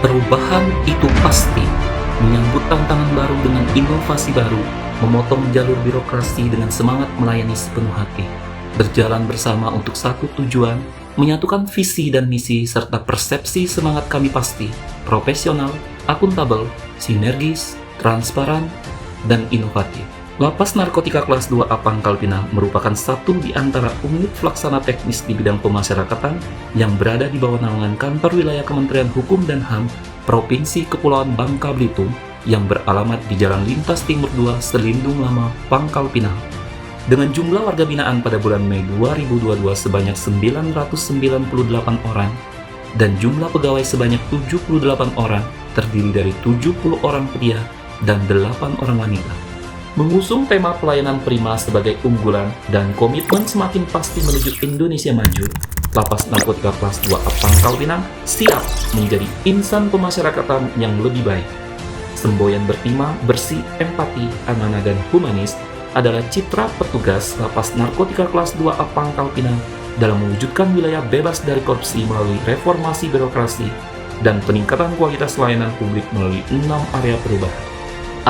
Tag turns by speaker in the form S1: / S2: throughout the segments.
S1: Perubahan itu pasti, menyambut tantangan baru dengan inovasi baru, memotong jalur birokrasi dengan semangat melayani sepenuh hati, berjalan bersama untuk satu tujuan, menyatukan visi dan misi serta persepsi semangat kami pasti, profesional, akuntabel, sinergis, transparan, dan inovatif. Lapas Narkotika Kelas 2 A Pangkal Pinang merupakan satu di antara unit pelaksana teknis di bidang pemasyarakatan yang berada di bawah naungan Kantor Wilayah Kementerian Hukum dan HAM Provinsi Kepulauan Bangka Belitung yang beralamat di Jalan Lintas Timur 2 Selindung Lama, Pangkal Pinang. Dengan jumlah warga binaan pada bulan Mei 2022 sebanyak 998 orang dan jumlah pegawai sebanyak 78 orang terdiri dari 70 orang pria dan 8 orang wanita. Mengusung tema pelayanan prima sebagai unggulan dan komitmen semakin pasti menuju Indonesia maju, Lapas Narkotika Kelas 2 A Pangkal Pinang siap menjadi insan pemasyarakatan yang lebih baik. Semboyan bertema bersih, empati, amanah, dan humanis adalah citra petugas Lapas Narkotika Kelas 2 A Pangkal Pinang dalam mewujudkan wilayah bebas dari korupsi melalui reformasi birokrasi dan peningkatan kualitas layanan publik melalui 6 area perubahan.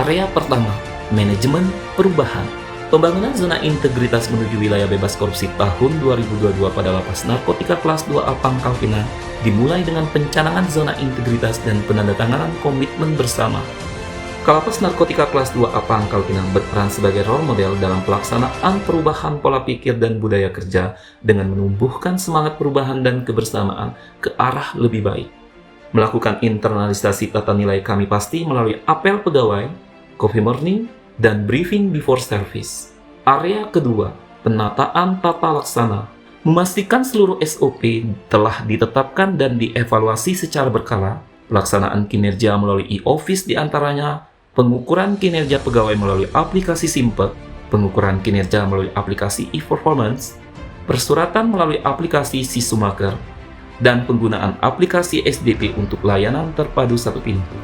S1: Area pertama, manajemen perubahan. Pembangunan zona integritas menuju wilayah bebas korupsi tahun 2022 pada Lapas Narkotika Kelas 2 A Pangkal Pinang dimulai dengan pencanangan zona integritas dan penandatanganan komitmen bersama. Kalapas Narkotika Kelas 2 A Pangkal Pinang berperan sebagai role model dalam pelaksanaan perubahan pola pikir dan budaya kerja dengan menumbuhkan semangat perubahan dan kebersamaan ke arah lebih baik. Melakukan internalisasi tata nilai kami pasti melalui apel pegawai, coffee morning, dan briefing before service. Area kedua, penataan tata laksana. Memastikan seluruh SOP telah ditetapkan dan dievaluasi secara berkala, pelaksanaan kinerja melalui e-office diantaranya, pengukuran kinerja pegawai melalui aplikasi Simpet, pengukuran kinerja melalui aplikasi e-performance, persuratan melalui aplikasi Sisumaker, dan penggunaan aplikasi SDP untuk layanan terpadu satu pintu,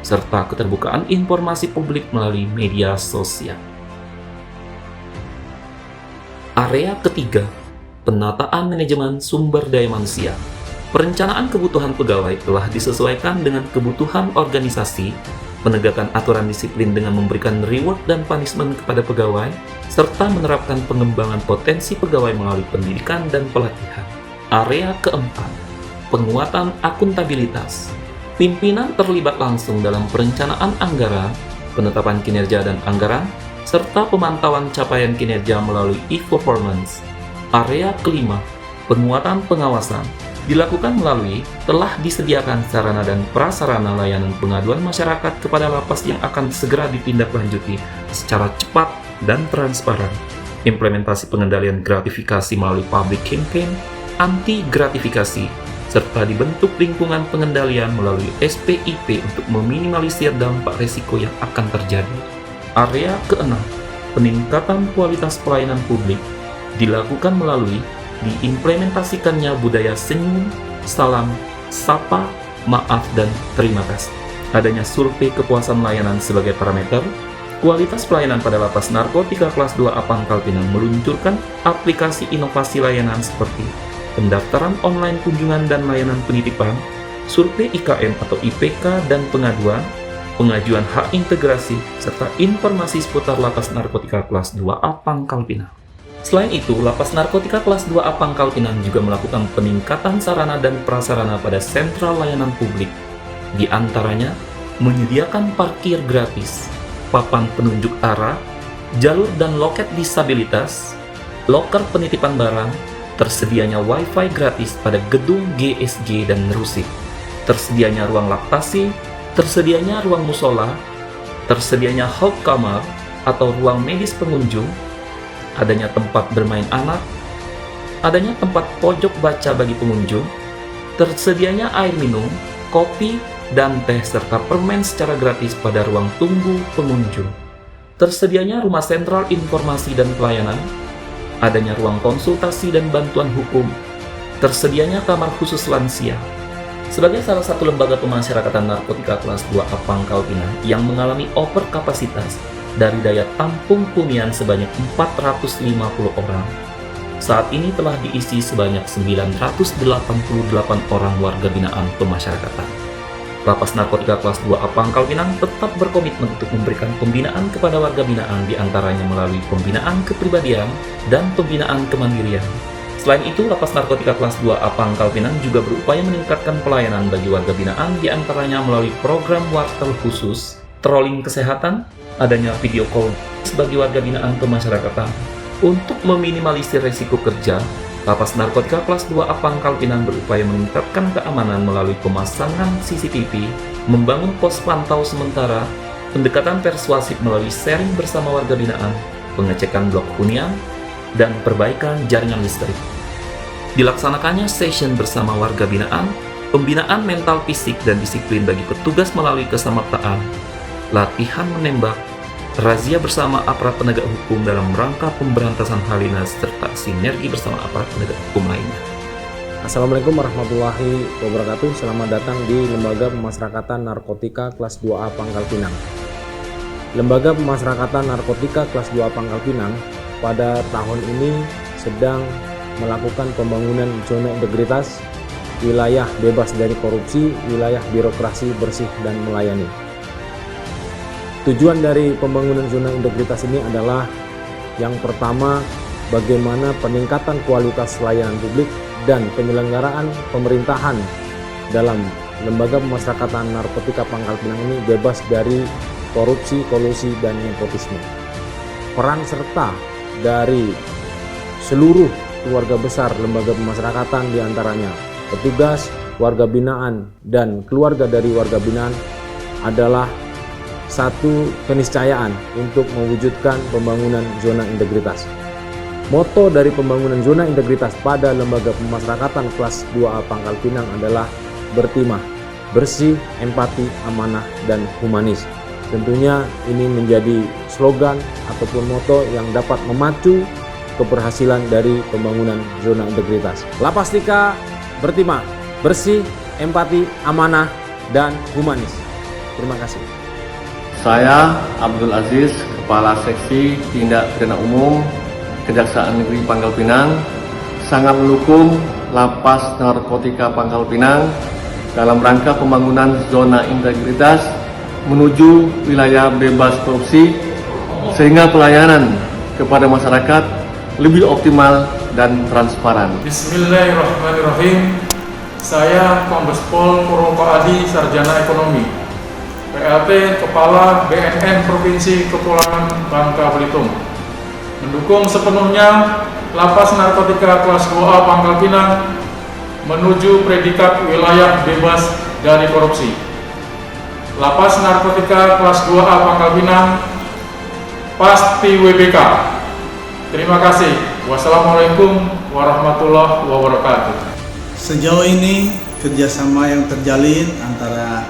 S1: serta keterbukaan informasi publik melalui media sosial. Area ketiga, penataan manajemen sumber daya manusia. Perencanaan kebutuhan pegawai telah disesuaikan dengan kebutuhan organisasi, penegakan aturan disiplin dengan memberikan reward dan punishment kepada pegawai, serta menerapkan pengembangan potensi pegawai melalui pendidikan dan pelatihan. Area keempat, penguatan akuntabilitas. Pimpinan terlibat langsung dalam perencanaan anggaran, penetapan kinerja dan anggaran, serta pemantauan capaian kinerja melalui e-performance. Area kelima, penguatan pengawasan, dilakukan melalui telah disediakan sarana dan prasarana layanan pengaduan masyarakat kepada lapas yang akan segera ditindaklanjuti secara cepat dan transparan. Implementasi pengendalian gratifikasi melalui public campaign, anti gratifikasi, serta dibentuk lingkungan pengendalian melalui SPIP untuk meminimalisir dampak risiko yang akan terjadi. Area keenam, peningkatan kualitas pelayanan publik, dilakukan melalui diimplementasikannya budaya senyum, salam, sapa, maaf, dan terima kasih. Adanya survei kepuasan layanan sebagai parameter, kualitas pelayanan pada Lapas Narkotika Kelas 2 A Pangkal Pinang meluncurkan aplikasi inovasi layanan seperti pendaftaran online kunjungan dan layanan penitipan, survei IKM atau IPK dan pengaduan, pengajuan hak integrasi, serta informasi seputar Lapas Narkotika Kelas 2A Pangkal Pinang. Selain itu, Lapas Narkotika Kelas 2A Pangkal Pinang juga melakukan peningkatan sarana dan prasarana pada sentral layanan publik. Di antaranya, menyediakan parkir gratis, papan penunjuk arah, jalur dan loket disabilitas, loker penitipan barang, tersedianya Wi-Fi gratis pada gedung GSG dan Rusik, tersedianya ruang laktasi, tersedianya ruang musola, tersedianya hall kamar atau ruang medis pengunjung, adanya tempat bermain anak, adanya tempat pojok baca bagi pengunjung, tersedianya air minum, kopi, dan teh serta permen secara gratis pada ruang tunggu pengunjung, tersedianya rumah sentral informasi dan pelayanan, adanya ruang konsultasi dan bantuan hukum, tersedianya kamar khusus lansia. Sebagai salah satu lembaga pemasyarakatan narkotika kelas 2A Pangkal Pinang yang mengalami overkapasitas dari daya tampung hunian sebanyak 450 orang, saat ini telah diisi sebanyak 988 orang warga binaan pemasyarakatan. Lapas Narkotika Kelas 2A Pangkal Pinang tetap berkomitmen untuk memberikan pembinaan kepada warga binaan, diantaranya melalui pembinaan kepribadian dan pembinaan kemandirian. Selain itu, Lapas Narkotika Kelas 2A Pangkal Pinang juga berupaya meningkatkan pelayanan bagi warga binaan, diantaranya melalui program wartel khusus, trolling kesehatan, adanya video call bagi warga binaan kemasyarakatan. Untuk meminimalisir resiko kerja, Lapas Narkotika Kelas 2A Pangkal Pinang berupaya meningkatkan keamanan melalui pemasangan CCTV, membangun pos pantau sementara, pendekatan persuasif melalui sharing bersama warga binaan, pengecekan blok hunian, dan perbaikan jaringan listrik. Dilaksanakannya session bersama warga binaan, pembinaan mental fisik dan disiplin bagi petugas melalui kesamaptaan, latihan menembak, razia bersama aparat penegak hukum dalam rangka pemberantasan halinas, serta sinergi bersama aparat penegak hukum lainnya.
S2: Assalamualaikum warahmatullahi wabarakatuh. Selamat datang di Lembaga Pemasyarakatan Narkotika Kelas 2A Pangkal Pinang. Lembaga Pemasyarakatan Narkotika Kelas 2A Pangkal Pinang pada tahun ini sedang melakukan pembangunan zona integritas, wilayah bebas dari korupsi, wilayah birokrasi bersih dan melayani. Tujuan dari pembangunan zona integritas ini adalah yang pertama, bagaimana peningkatan kualitas layanan publik dan penyelenggaraan pemerintahan dalam Lembaga Pemasyarakatan Narkotika Pangkal Pinang ini bebas dari korupsi, kolusi, dan nepotisme. Peran serta dari seluruh keluarga besar lembaga pemasyarakatan, diantaranya petugas, warga binaan, dan keluarga dari warga binaan adalah satu keniscayaan untuk mewujudkan pembangunan zona integritas. Moto dari pembangunan zona integritas pada Lembaga Pemasyarakatan Kelas 2A Pangkal Pinang adalah bertimah, bersih, empati, amanah, dan humanis. Tentunya ini menjadi slogan ataupun moto yang dapat memacu keberhasilan dari pembangunan zona integritas. Lapas Tika bertimah, bersih, empati, amanah, dan humanis. Terima kasih.
S3: Saya Abdul Aziz, Kepala Seksi Tindak Pidana Umum Kejaksaan Negeri Pangkal Pinang, sangat mendukung Lapas Narkotika Pangkal Pinang dalam rangka pembangunan zona integritas menuju wilayah bebas korupsi, sehingga pelayanan kepada masyarakat lebih optimal dan transparan.
S4: Bismillahirrahmanirrahim. Saya Kombes Pol Purwoko Adi, Sarjana Ekonomi, PLT Kepala BNN Provinsi Kepulauan Bangka Belitung, mendukung sepenuhnya Lapas Narkotika Kelas 2A Pangkal Pinang menuju predikat wilayah bebas dari korupsi. Lapas Narkotika Kelas 2A Pangkal Pinang pasti WBK. Terima kasih. Wassalamualaikum warahmatullahi wabarakatuh.
S5: Sejauh ini kerjasama yang terjalin antara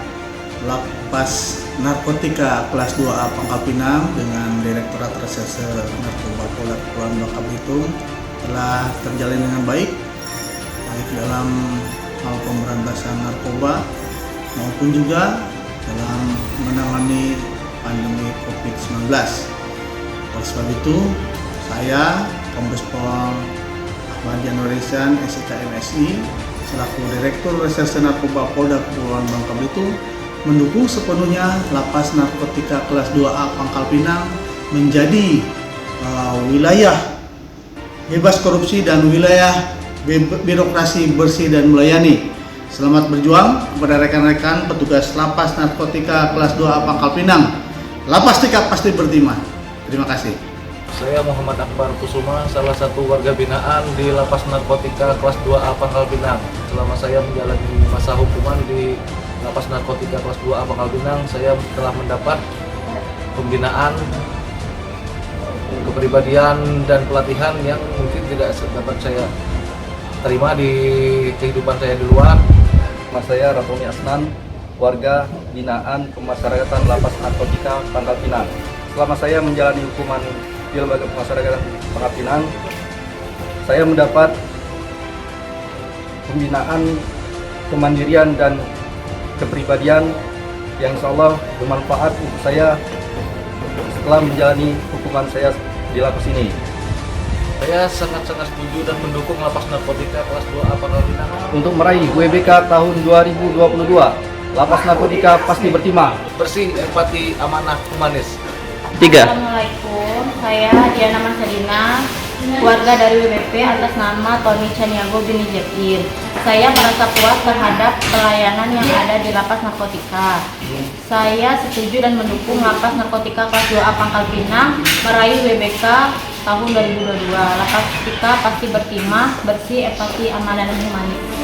S5: Lapas Narkotika Kelas 2A Pangkal Pinang dengan Direktorat Reserse Narkoba Polda Kepulauan Bangka Belitung telah terjalin dengan baik dalam hal pemberantasan narkoba maupun juga dalam menangani pandemi COVID-19. Oleh sebab itu, saya Kombes Pol Ahmad Januarisan, SIK MSI, selaku Direktur Reserse Narkoba Polda Kepulauan Bangka Belitung, mendukung sepenuhnya Lapas Narkotika Kelas 2A Pangkal Pinang menjadi wilayah bebas korupsi dan wilayah birokrasi bersih dan melayani. Selamat berjuang kepada rekan-rekan petugas Lapas Narkotika Kelas 2A Pangkal Pinang. Lapas Tika pasti bertimah. Terima kasih.
S6: Saya Muhammad Akbar Kusuma, salah satu warga binaan di Lapas Narkotika Kelas 2A Pangkal Pinang. Selama saya menjalani masa hukuman di Lapas Narkotika Kelas 2A Pangkal Pinang, saya telah mendapat pembinaan, kepribadian, dan pelatihan yang mungkin tidak dapat saya terima di kehidupan saya di luar.
S7: Nama saya Ratoni Asnan, warga binaan pemasyarakatan Lapas Narkotika Pangkal Pinang. Selama saya menjalani hukuman di Lembaga Pemasyarakatan Pangkal Pinang, saya mendapat pembinaan kemandirian dan kepribadian yang insya Allah bermanfaat untuk saya setelah menjalani hukuman saya di lapas ini.
S6: Saya sangat-sangat setuju dan mendukung Lapas Narkotika Kelas 2A Pangkal Pinang
S7: Untuk meraih WBK tahun 2022, lapas narkotika pasti bertimah.
S6: Bersih, empati, amanah, humanis.
S1: 3.
S8: Assalamualaikum, saya Diana Marcelina, warga dari WBP atas nama Tony Chaniago bin Jair. Saya merasa puas terhadap pelayanan yang ada di lapas narkotika. Saya setuju dan mendukung lapas narkotika kelas 2A Pangkal Pinang meraih WBK tahun 2022. Lapas narkotika pasti bertimah, bersih, empati, amanah, dan humanis.